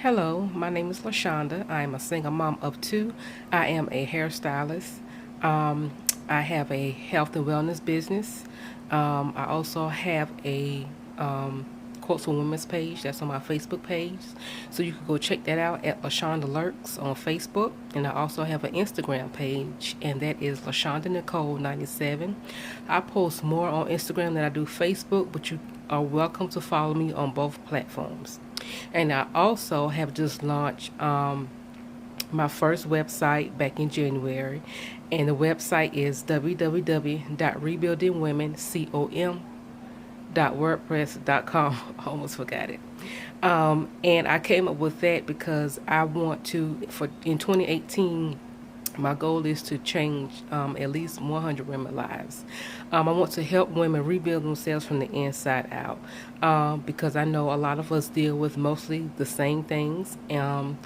Hello, my name is LaShonda. I am a single mom of two. I am a hairstylist. Um, I have a health and wellness business. I also have a Quotes for Women's page that's on my Facebook page. So you can go check that out at LaShonda Lurks on Facebook. And I also have an Instagram page, and that is LaShonda Nicole 97. I post more on Instagram than I do Facebook, but you are welcome to follow me on both platforms. And I also have just launched my first website back in January. And the website is www.rebuildingwomencom.wordpress.com. I almost forgot it. And I came up with that because I want to, for in 2018, my goal is to change at least 100 women's lives. I want to help women rebuild themselves from the inside out because I know a lot of us deal with mostly the same things, and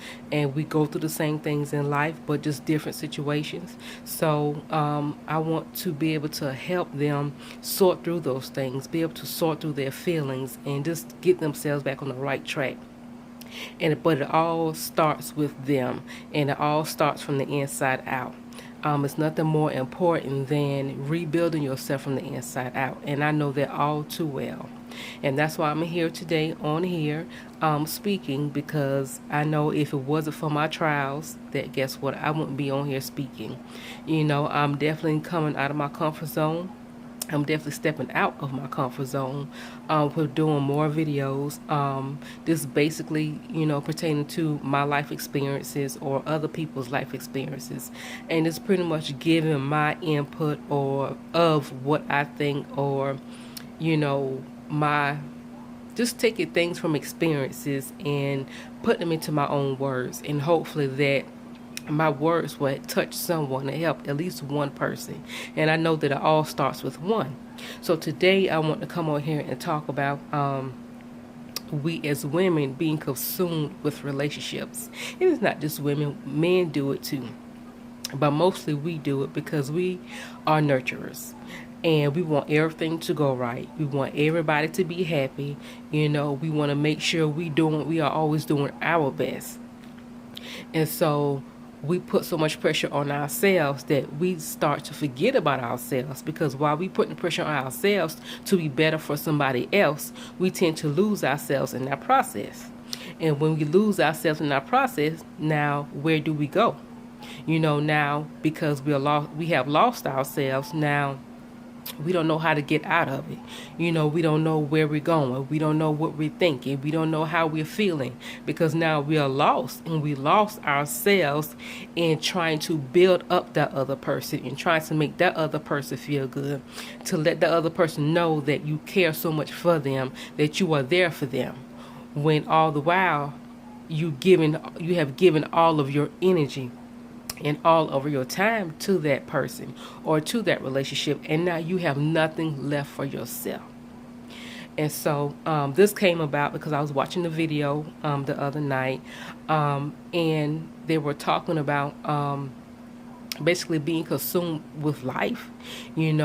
we go through the same things in life, but just different situations. So I want to be able to help them sort through those things, be able to sort through their feelings, and just get themselves back on the right track. But it all starts with them, and it all starts from the inside out. It's nothing more important than rebuilding yourself from the inside out, and I know that all too well. And that's why I'm here today on here speaking, because I know if it wasn't for my trials, that guess what, I wouldn't be on here speaking. I'm definitely coming out of my comfort zone. I'm definitely stepping out of my comfort zone with doing more videos. This basically, pertaining to my life experiences or other people's life experiences. And it's pretty much giving my input or of what I think, or, my just taking things from experiences and putting them into my own words, and hopefully that my words will touch someone and help at least one person. And I know that it all starts with one. So today I want to come on here and talk about we as women being consumed with relationships. It is not just women, men do it too. But mostly we do it because we are nurturers. And we want everything to go right. We want everybody to be happy. We want to make sure we are always doing our best. And so we put so much pressure on ourselves that we start to forget about ourselves, because while we putting pressure on ourselves to be better for somebody else, we tend to lose ourselves in that process. And when we lose ourselves in that process, now where do we go? Now because we have lost ourselves, now we don't know how to get out of it. We don't know where we're going. We don't know what we're thinking. We don't know how we're feeling, because now we are lost, and we lost ourselves in trying to build up that other person and trying to make that other person feel good, to let the other person know that you care so much for them, that you are there for them, when all the while you have given all of your energy and all over your time to that person or to that relationship, and now you have nothing left for yourself. And so this came about because I was watching the video the other night, and they were talking about basically being consumed with life, and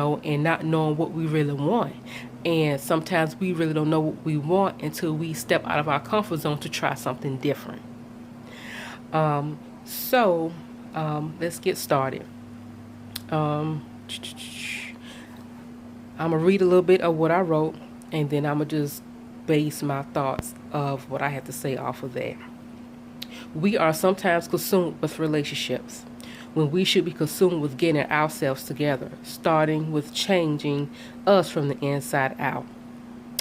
not knowing what we really want. And sometimes we really don't know what we want until we step out of our comfort zone to try something different. So let's get started. I'm going to read a little bit of what I wrote, and then I'm going to just base my thoughts of what I have to say off of that. We are sometimes consumed with relationships when we should be consumed with getting ourselves together, starting with changing us from the inside out.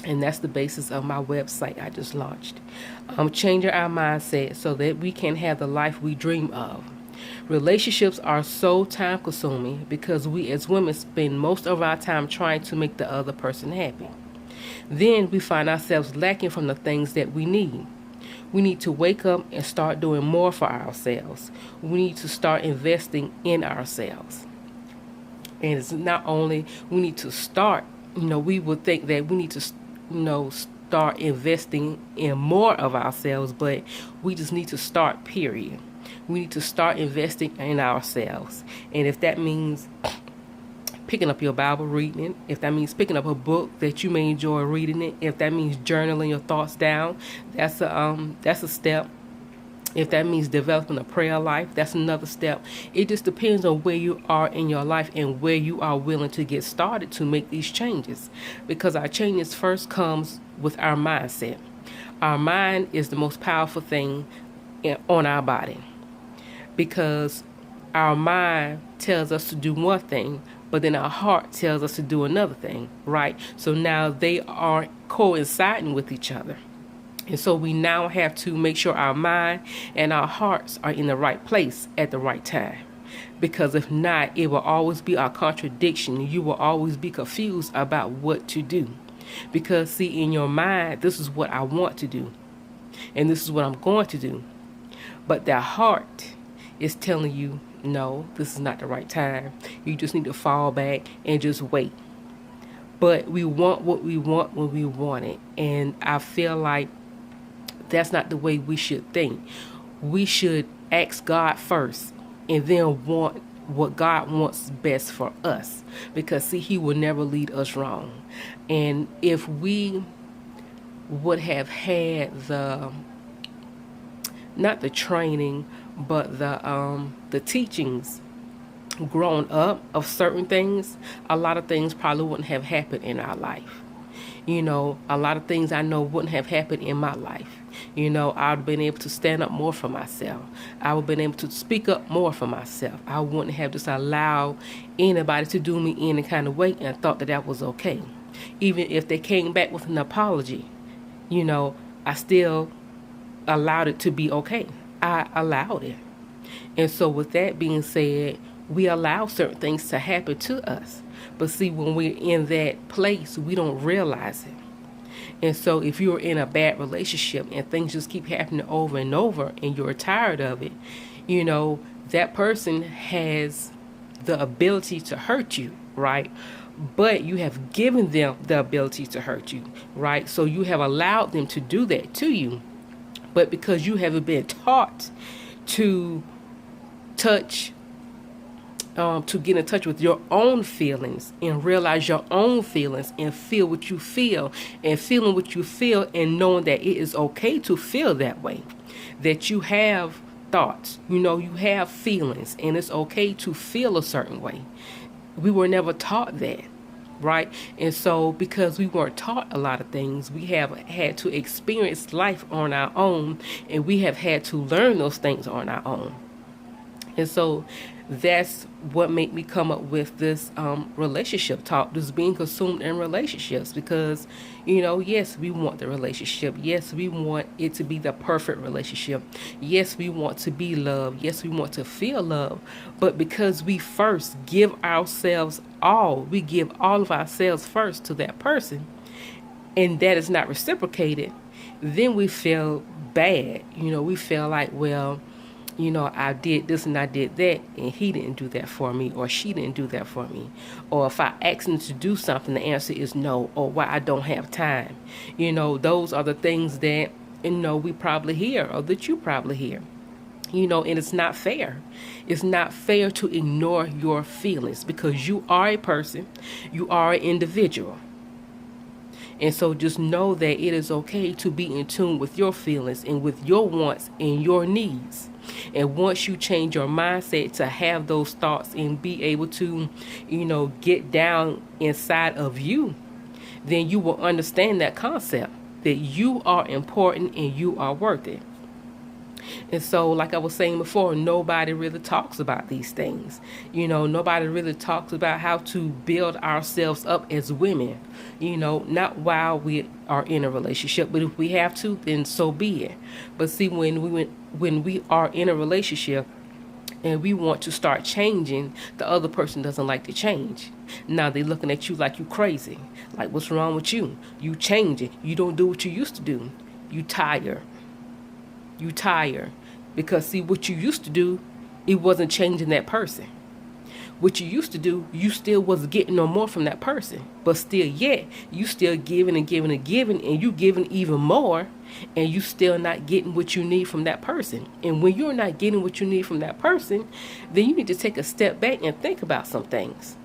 And that's the basis of my website I just launched. Changing our mindset so that we can have the life we dream of. Relationships are so time consuming because we as women spend most of our time trying to make the other person happy. Then we find ourselves lacking from the things that we need. We need to wake up and start doing more for ourselves. We need to start investing in ourselves. And it's not only we need to start, we would think that we need to, start investing in more of ourselves, but we just need to start, period. We need to start investing in ourselves. And if that means picking up your Bible, reading it, if that means picking up a book that you may enjoy reading it, if that means journaling your thoughts down, that's a step. If that means developing a prayer life, that's another step. It just depends on where you are in your life and where you are willing to get started to make these changes. Because our changes first comes with our mindset. Our mind is the most powerful thing on our body, because our mind tells us to do one thing, but then our heart tells us to do another thing, right? So now they are coinciding with each other. And so we now have to make sure our mind and our hearts are in the right place at the right time. Because if not, it will always be a contradiction. You will always be confused about what to do. Because see, in your mind, this is what I want to do, and this is what I'm going to do. But that heart is telling you, no, this is not the right time. You just need to fall back and just wait. But we want what we want when we want it. And I feel like that's not the way we should think. We should ask God first and then want what God wants best for us. Because see, He will never lead us wrong. And if we would have had not the training, but the teachings grown up of certain things, a lot of things probably wouldn't have happened in our life. A lot of things I know wouldn't have happened in my life. I would have been able to stand up more for myself. I would have been able to speak up more for myself. I wouldn't have just allowed anybody to do me any kind of way and thought that was okay. Even if they came back with an apology, I still allowed it to be okay. I allowed it. And so with that being said, we allow certain things to happen to us. But see, when we're in that place, we don't realize it. And so if you're in a bad relationship and things just keep happening over and over and you're tired of it, that person has the ability to hurt you, right? But you have given them the ability to hurt you, right? So you have allowed them to do that to you. But because you haven't been taught to get in touch with your own feelings and realize your own feelings and feel what you feel, and feeling what you feel and knowing that it is okay to feel that way, that you have thoughts, you have feelings, and it's okay to feel a certain way. We were never taught that, right? And so because we weren't taught a lot of things, we have had to experience life on our own, and we have had to learn those things on our own. And so that's what made me come up with this relationship talk, this being consumed in relationships. Because, yes, we want the relationship. Yes, we want it to be the perfect relationship. Yes, we want to be loved. Yes, we want to feel love. But because we first give ourselves we give all of ourselves first to that person, and that is not reciprocated, then we feel bad. We feel like, well, I did this and I did that, and he didn't do that for me, or she didn't do that for me. Or if I ask them to do something, the answer is no, or why I don't have time. Those are the things that, we probably hear, or that you probably hear. And it's not fair. It's not fair to ignore your feelings, because you are a person, you are an individual. And so just know that it is okay to be in tune with your feelings and with your wants and your needs. And once you change your mindset to have those thoughts and be able to, get down inside of you, then you will understand that concept, that you are important and you are worth it. And so, like I was saying before, nobody really talks about these things. Nobody really talks about how to build ourselves up as women, not while we are in a relationship, but if we have to, then so be it. But see, when we are in a relationship and we want to start changing, the other person doesn't like to change. Now they're looking at you like you crazy. Like, what's wrong with you? You changing. You don't do what you used to do. You tire. Because see, what you used to do, it wasn't changing that person. What you used to do, you still wasn't getting no more from that person. But still yet, you still giving and giving and giving, and you giving even more, and you still not getting what you need from that person. And when you're not getting what you need from that person, then you need to take a step back and think about some things.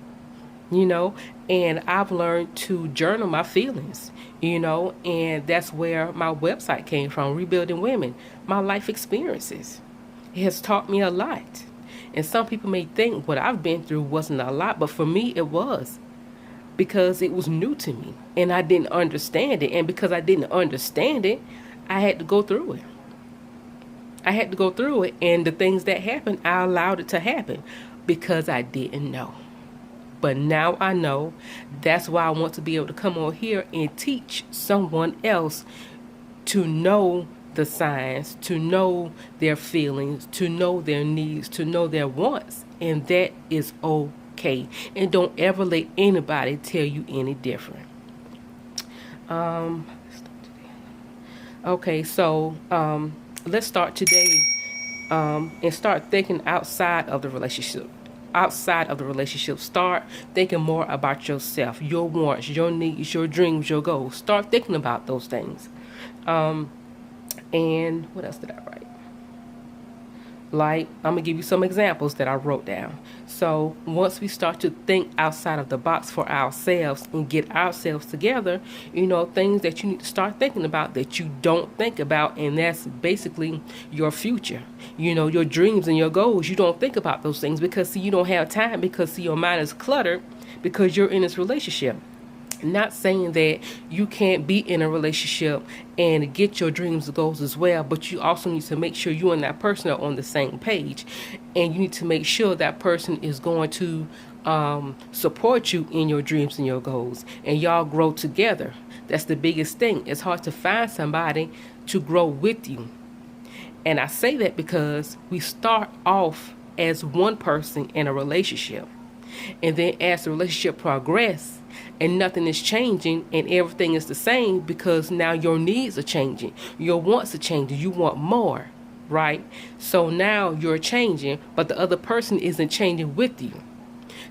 And I've learned to journal my feelings, and that's where my website came from, Rebuilding Women, my life experiences. It has taught me a lot. And some people may think what I've been through wasn't a lot, but for me it was, because it was new to me and I didn't understand it. And because I didn't understand it, I had to go through it. I had to go through it, and the things that happened, I allowed it to happen because I didn't know. But now I know. That's why I want to be able to come on here and teach someone else to know the signs, to know their feelings, to know their needs, to know their wants. And that is okay. And don't ever let anybody tell you any different. Okay, so let's start today, and start thinking outside of the relationship. Start thinking more about yourself, your wants, your needs, your dreams, your goals. Start thinking about those things. And what else did I write? Like, I'm going to give you some examples that I wrote down. So once we start to think outside of the box for ourselves and get ourselves together, things that you need to start thinking about that you don't think about, and that's basically your future. Your dreams and your goals, you don't think about those things because, you don't have time, because, your mind is cluttered because you're in this relationship. Not saying that you can't be in a relationship and get your dreams and goals as well, but you also need to make sure you and that person are on the same page, and you need to make sure that person is going to support you in your dreams and your goals, and y'all grow together. That's the biggest thing. It's hard to find somebody to grow with you. And I say that because we start off as one person in a relationship, and then as the relationship progresses, and nothing is changing and everything is the same, because now your needs are changing, your wants are changing, you want more, right? So now you're changing, but the other person isn't changing with you.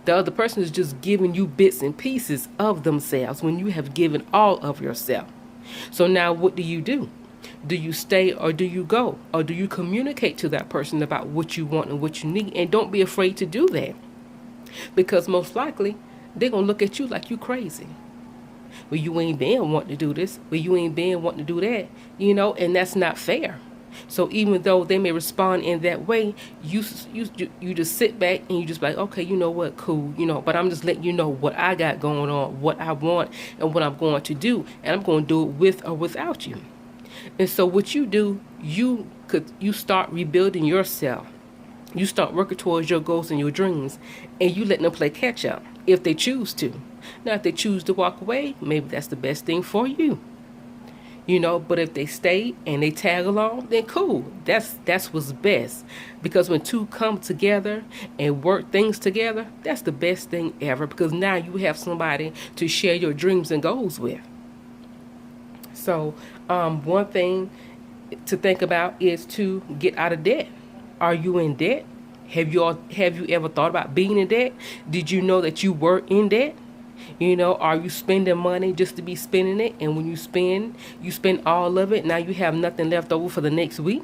The other person is just giving you bits and pieces of themselves when you have given all of yourself. So now what do? Do you stay or do you go? Or do you communicate to that person about what you want and what you need? And don't be afraid to do that, because most likely they're going to look at you like you crazy. Well, you ain't been wanting to do this. Well, you ain't been wanting to do that. And that's not fair. So even though they may respond in that way, you just sit back and you just like, okay, you know what, cool, but I'm just letting you know what I got going on, what I want, and what I'm going to do. And I'm going to do it with or without you. And so what you do, you start rebuilding yourself. You start working towards your goals and your dreams, and you let them play catch up if they choose to. Now, if they choose to walk away, maybe that's the best thing for you. But if they stay and they tag along, then cool. That's what's best. Because when two come together and work things together, that's the best thing ever, because now you have somebody to share your dreams and goals with. So, one thing to think about is to get out of debt. Are you in debt? Have you ever thought about being in debt? Did you know that you were in debt? Are you spending money just to be spending it? And when you spend all of it. Now you have nothing left over for the next week.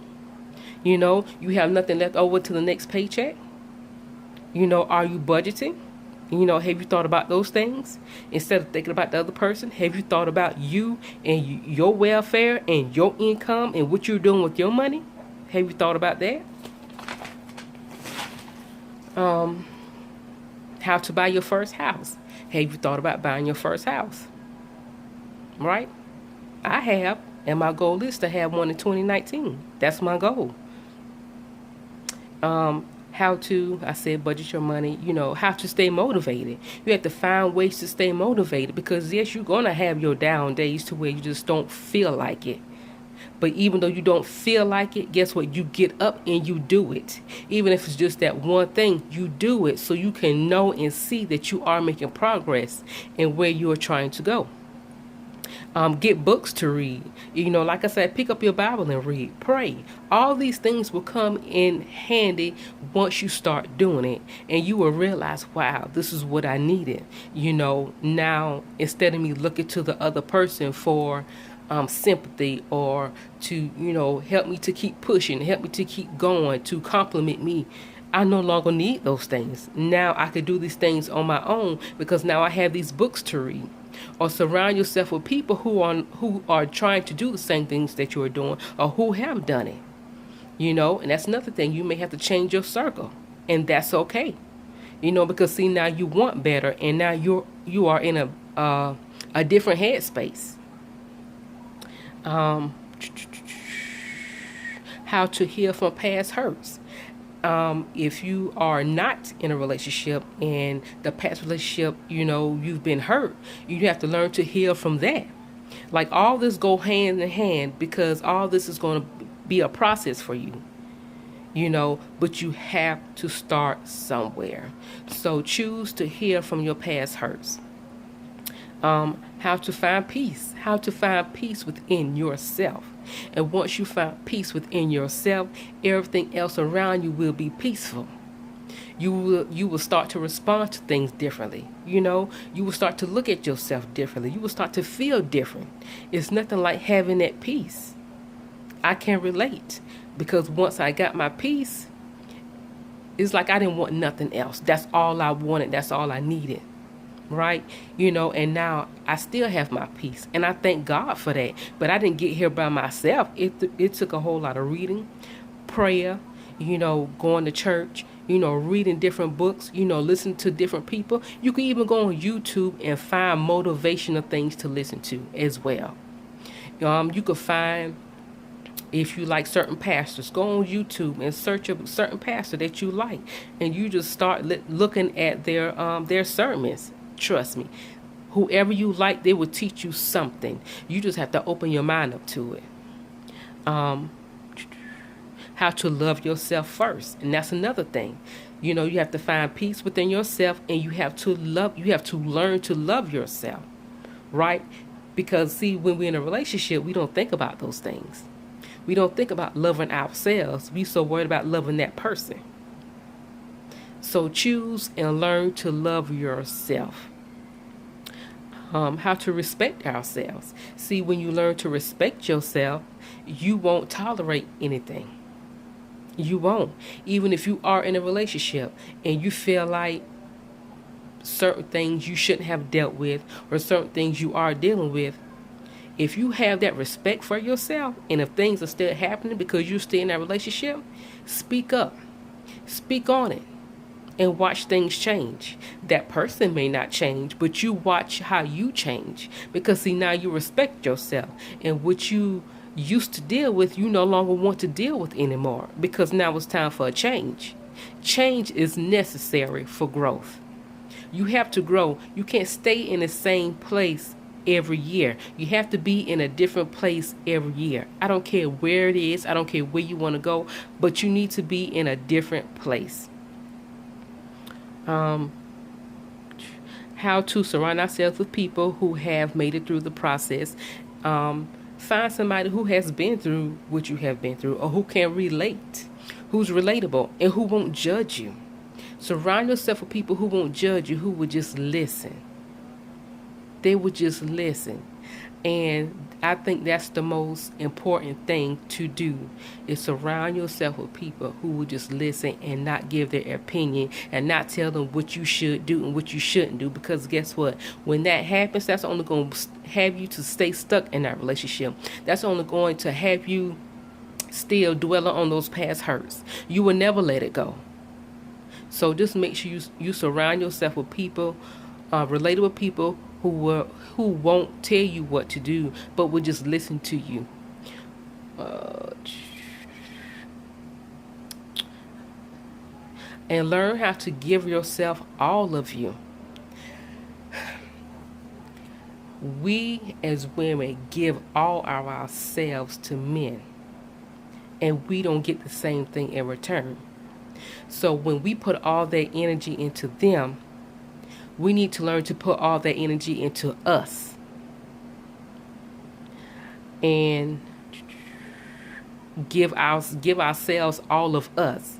You have nothing left over to the next paycheck. Are you budgeting? Have you thought about those things? Instead of thinking about the other person, have you thought about you and your welfare and your income and what you're doing with your money? Have you thought about that? How to buy your first house. Have you thought about buying your first house? Right? I have, and my goal is to have one in 2019. That's my goal. How to, I said, budget your money, how to stay motivated. You have to find ways to stay motivated, because yes, you're going to have your down days to where you just don't feel like it. But even though you don't feel like it, guess what? You get up and you do it. Even if it's just that one thing, you do it so you can know and see that you are making progress in where you are trying to go. Get books to read. Like I said, pick up your Bible and read. Pray. All these things will come in handy once you start doing it. And you will realize, wow, this is what I needed. Now, instead of me looking to the other person for sympathy, or to help me to keep pushing, help me to keep going, to compliment me, I no longer need those things. Now I could do these things on my own because now I have these books to read. Or surround yourself with people who are trying to do the same things that you are doing or who have done it. And that's another thing. You may have to change your circle, and that's okay. Because see, now you want better, and now you are in a different headspace. Um, how to heal from past hurts. If you are not in a relationship and the past relationship, you've been hurt, you have to learn to heal from that. Like all this go hand in hand because all this is going to be a process for you. But you have to start somewhere. So choose to heal from your past hurts. How to find peace. How to find peace within yourself. And once you find peace within yourself, everything else around you will be peaceful. You will start to respond to things differently. You will start to look at yourself differently. You will start to feel different. It's nothing like having that peace. I can relate because once I got my peace, it's like I didn't want nothing else. That's all I wanted. That's all I needed. Right? And now I still have my peace. And I thank God for that. But I didn't get here by myself. It took a whole lot of reading, prayer, going to church, reading different books, listening to different people. You can even go on YouTube and find motivational things to listen to as well. You could find, if you like certain pastors, go on YouTube and search a certain pastor that you like, and you just start looking at their sermons. Trust me, whoever you like, they will teach you something. You just have to open your mind up to it. How to love yourself first, and that's another thing. You have to find peace within yourself, and you have to learn to love yourself, right? Because see, when we're in a relationship, we don't think about those things. We don't think about loving ourselves. We so worried about loving that person. So choose and learn to love yourself. How to respect ourselves. See, when you learn to respect yourself, you won't tolerate anything. You won't. Even if you are in a relationship and you feel like certain things you shouldn't have dealt with or certain things you are dealing with, if you have that respect for yourself, and if things are still happening because you're still in that relationship, speak up. Speak on it. And watch things change. That person may not change, but you watch how you change. Because see, now you respect yourself. And what you used to deal with, you no longer want to deal with anymore. Because now it's time for a change. Change is necessary for growth. You have to grow. You can't stay in the same place every year. You have to be in a different place every year. I don't care where it is. I don't care where you want to go. But you need to be in a different place. How to surround ourselves with people who have made it through the process. Find somebody who has been through what you have been through, or who can relate, who's relatable, and who won't judge you. Surround yourself with people who won't judge you, who will just listen. They would just listen. And I think that's the most important thing to do, is surround yourself with people who will just listen and not give their opinion and not tell them what you should do and what you shouldn't do. Because guess what? When that happens, that's only going to have you to stay stuck in that relationship. That's only going to have you still dwelling on those past hurts. You will never let it go. So just make sure you surround yourself with people, relatable people who won't tell you what to do, but will just listen to you. And learn how to give yourself all of you. We as women give all of ourselves to men, and we don't get the same thing in return. So when we put all that energy into them, we need to learn to put all that energy into us. And give ourselves all of us.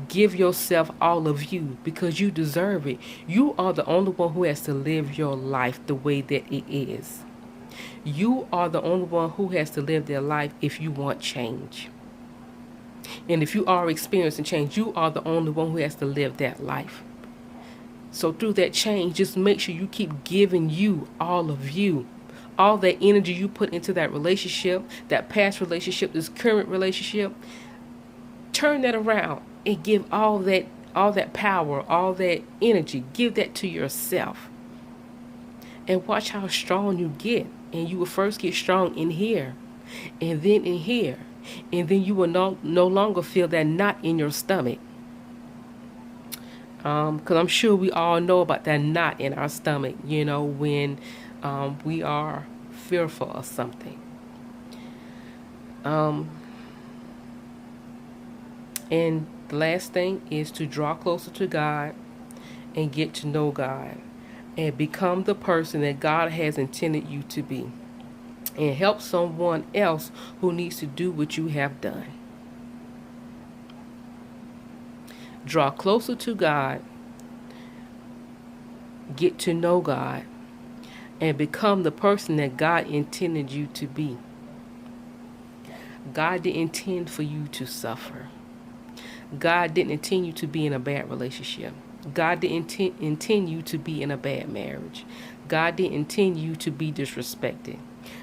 Give yourself all of you, because you deserve it. You are the only one who has to live your life the way that it is. You are the only one who has to live their life if you want change. And if you are experiencing change, you are the only one who has to live that life. So through that change, just make sure you keep giving you, all of you, all that energy you put into that relationship, that past relationship, this current relationship. Turn that around and give all that power, all that energy, give that to yourself. And watch how strong you get. And you will first get strong in here, and then in here, and then you will no longer feel that knot in your stomach. Because I'm sure we all know about that knot in our stomach, when we are fearful of something. And the last thing is to draw closer to God and get to know God and become the person that God has intended you to be, and help someone else who needs to do what you have done. Draw closer to God, get to know God, and become the person that God intended you to be. God didn't intend for you to suffer. God didn't intend you to be in a bad relationship. God didn't intend you to be in a bad marriage. God didn't intend you to be disrespected.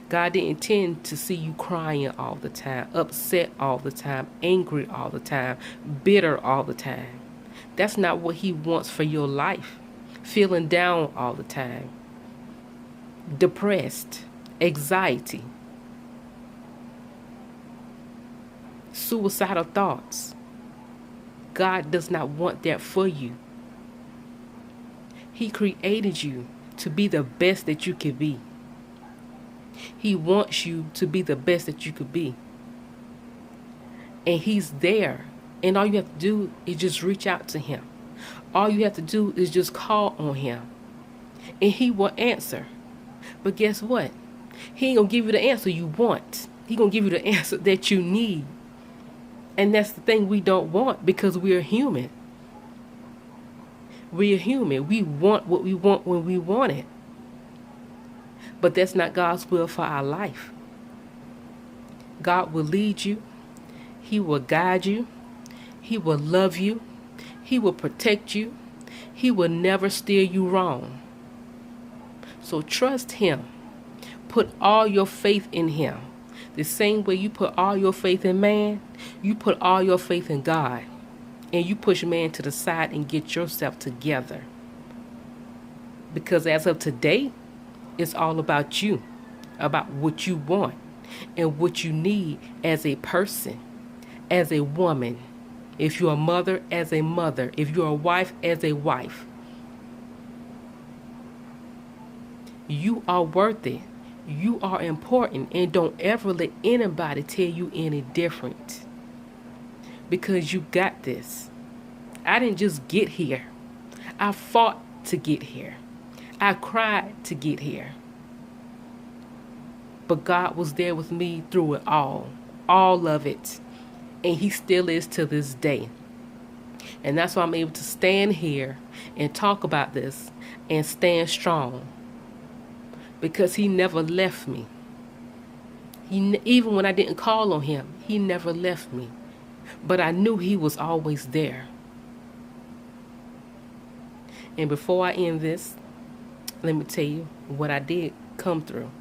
God didn't intend to see you crying all the time, upset all the time, angry all the time, bitter all the time. That's not what He wants for your life. Feeling down all the time, depressed, anxiety, suicidal thoughts. God does not want that for you. He created you to be the best that you can be. He wants you to be the best that you could be. And He's there. And all you have to do is just reach out to Him. All you have to do is just call on Him. And He will answer. But guess what? He ain't going to give you the answer you want. He going to give you the answer that you need. And that's the thing we don't want, because we're human. We're human. We want what we want when we want it. But that's not God's will for our life. God will lead you. He will guide you. He will love you. He will protect you. He will never steer you wrong. So trust Him. Put all your faith in Him. The same way you put all your faith in man, you put all your faith in God. And you push man to the side and get yourself together. Because as of today, it's all about you, about what you want and what you need as a person, as a woman. If you're a mother, as a mother. If you're a wife, as a wife. You are worth it. You are important, and don't ever let anybody tell you any different, because you got this. I didn't just get here. I fought to get here. I cried to get here. But God was there with me through it all of it, and He still is to this day. And that's why I'm able to stand here and talk about this and stand strong. Because He never left me. Even when I didn't call on Him, He never left me. But I knew He was always there. And before I end this, let me tell you what I did come through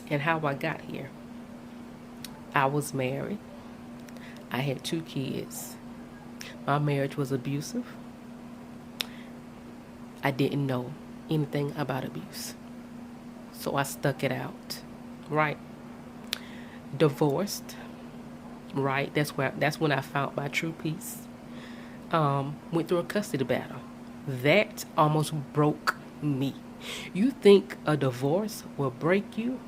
and how I got here. I was married. I had 2 kids. My marriage was abusive. I didn't know anything about abuse. So I stuck it out, right? Divorced, right? That's when I found my true peace. Went through a custody battle. That almost broke me. You think a divorce will break you,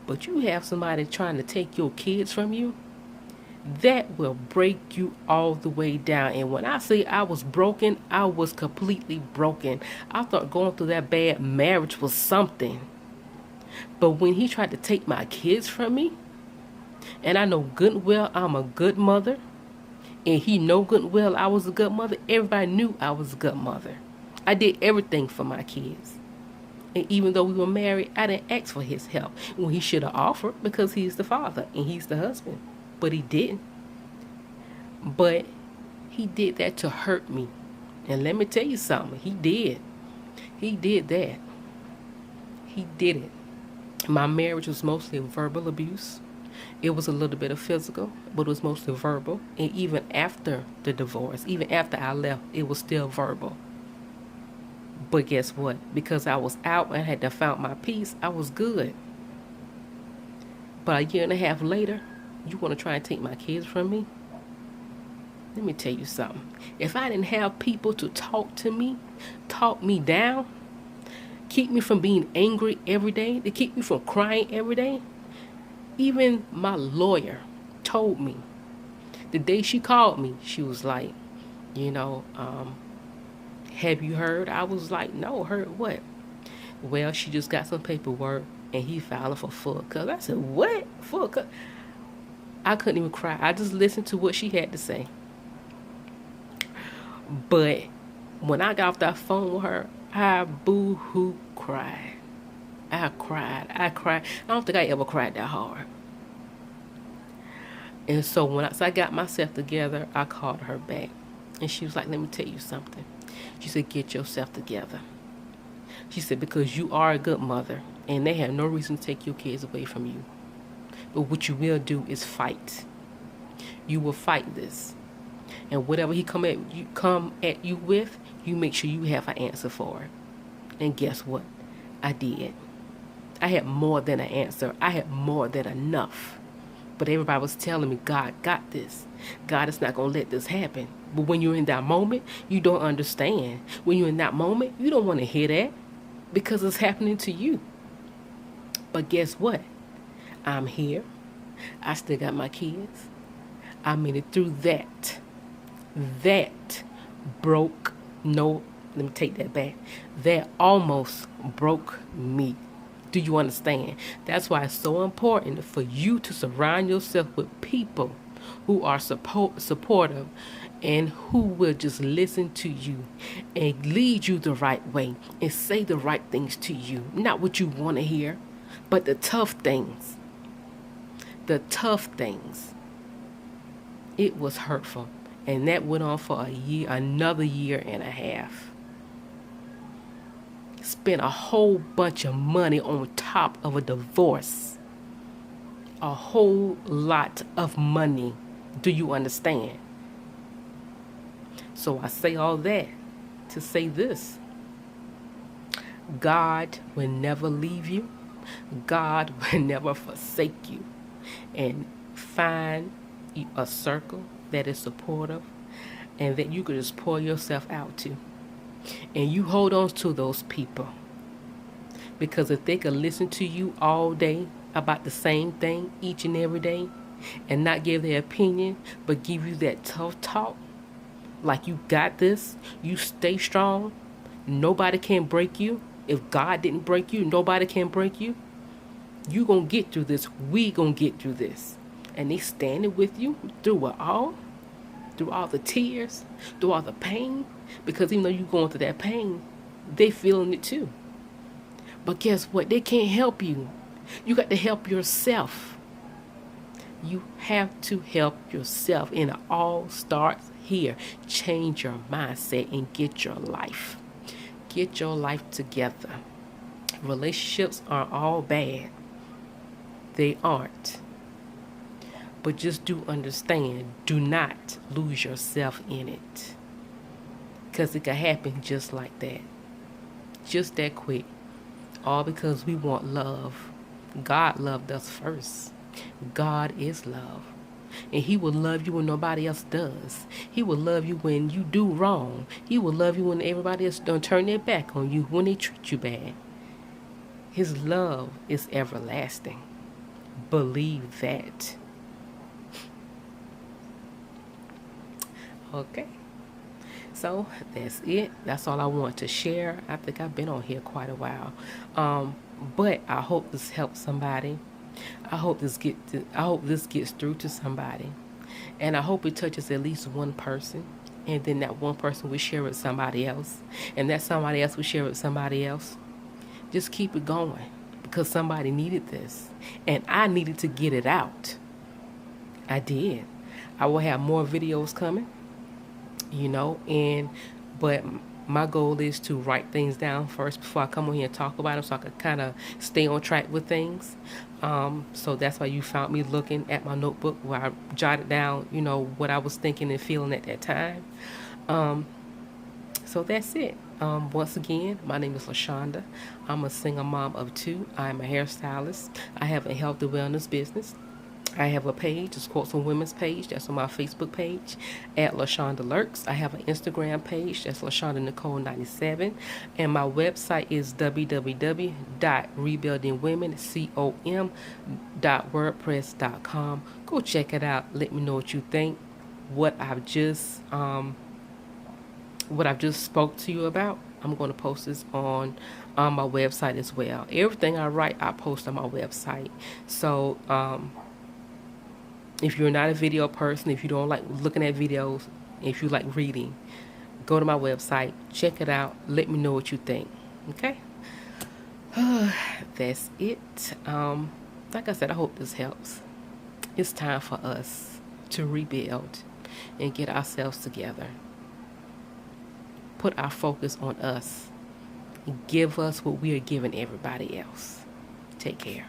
but you have somebody trying to take your kids from you, that will break you all the way down. And when I say I was broken, I was completely broken. I thought going through that bad marriage was something. But when he tried to take my kids from me, and I know good and well I'm a good mother, and he know good and well I was a good mother, everybody knew I was a good mother. I did everything for my kids. And even though we were married, I didn't ask for his help when he should have offered, because he's the father and he's the husband. But he didn't. But he did that to hurt me. And let me tell you something. He did. He did that. He did it. My marriage was mostly verbal abuse. It was a little bit of physical, but it was mostly verbal. And even after the divorce, even after I left, it was still verbal. But guess what? Because I was out and had to found my peace, I was good. But a year and a half later, you want to try and take my kids from me? Let me tell you something. If I didn't have people to talk to me, talk me down, keep me from being angry every day, to keep me from crying every day, even my lawyer told me the day she called me, she was like, you know, have you heard? I was like, no, heard what? Well, she just got some paperwork and he filed for full cut. I said, what? Full cut? I couldn't even cry. I just listened to what she had to say. But when I got off that phone with her, I boo-hoo cried. I cried. I don't think I ever cried that hard. And so once I got myself together, I called her back. And she was like, let me tell you something. She said, get yourself together. She said, because you are a good mother, and they have no reason to take your kids away from you. But what you will do is fight. You will fight this. And whatever he come at you with, you make sure you have an answer for it. And guess what? I did. I had more than an answer. I had more than enough. But everybody was telling me, God got this. God is not going to let this happen. But when you're in that moment, you don't understand. When you're in that moment, you don't want to hear that because it's happening to you. But guess what? I'm here. I still got my kids. I made it through that. That broke, no, let me take that back. That almost broke me. Do you understand? That's why it's so important for you to surround yourself with people who are supportive and who will just listen to you and lead you the right way and say the right things to you. Not what you want to hear, but the tough things. The tough things. It was hurtful. And that went on for a year, another year and a half. Spent a whole bunch of money on top of a divorce. A whole lot of money. Do you understand? So I say all that to say this. God will never leave you. God will never forsake you. And find a circle that is supportive and that you could just pour yourself out to. And you hold on to those people. Because if they could listen to you all day about the same thing each and every day and not give their opinion, but give you that tough talk, like you got this, you stay strong, nobody can break you. If God didn't break you, nobody can break you. You gonna get through this. We gonna get through this. And they standing with you through it all, through all the tears, through all the pain. Because even though you're going through that pain, they feeling it too. But guess what? They can't help you. You got to help yourself. You have to help yourself. And it all starts here. Change your mindset and get your life. Get your life together. Relationships aren't all bad. They aren't. But just do understand, do not lose yourself in it. Because it can happen just like that. Just that quick. All because we want love. God loved us first. God is love. And he will love you when nobody else does. He will love you when you do wrong. He will love you when everybody else don't turn their back on you, when they treat you bad. His love is everlasting. Believe that. Okay, so that's it. That's all I want to share. I think I've been on here quite a while, but I hope this helps somebody. I hope this gets through to somebody, and I hope it touches at least one person, and then that one person will share it with somebody else, and that somebody else will share it with somebody else. Just keep it going, because somebody needed this, and I needed to get it out. I did. I will have more videos coming, but my goal is to write things down first before I come on here and talk about them, so I can kind of stay on track with things. So that's why you found me looking at my notebook where I jotted down, what I was thinking and feeling at that time. So that's it. Once again, my name is LaShonda. I'm a single mom of two. I'm a hairstylist. I have a health and wellness business. I have a page, it's Quotes on Women's page. That's on my Facebook page at LaShonda Lurks. I have an Instagram page, that's LaShonda Nicole 97. And my website is www.rebuildingwomencom.wordpress.com. Go check it out. Let me know what you think. What I've just spoke to you about. I'm going to post this on my website as well. Everything I write, I post on my website. So if you're not a video person, if you don't like looking at videos, if you like reading, go to my website, check it out, let me know what you think. Okay? That's it. Like I said, I hope this helps. It's time for us to rebuild and get ourselves together. Put our focus on us. Give us what we are giving everybody else. Take care.